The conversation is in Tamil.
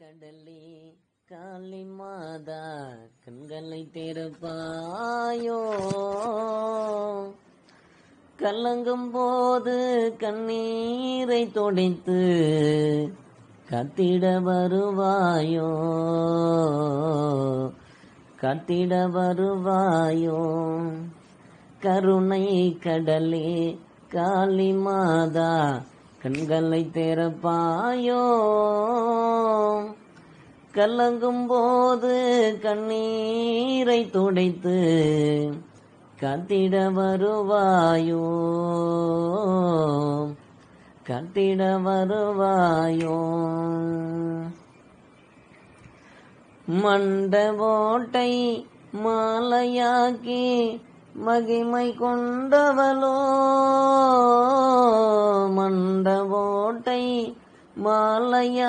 கடலே காளி மாதா கண்களை திறப்பாயோ, கலங்கும் போது கண்ணீரை துடைத்து கத்திட வருவாயோ, கத்திட வருவாயோ. கருணை கடலே காளி மாதா கண்களை திறப்பாயோ, கலங்கும் போது கண்ணீரை துடைத்து கத்திட வருவாயோ, கத்திட வருவாயோ. மண்டபோட்டை மாலையாக்கி மகிமை கொண்டவளோ, மண்டபோட்டை மாலையா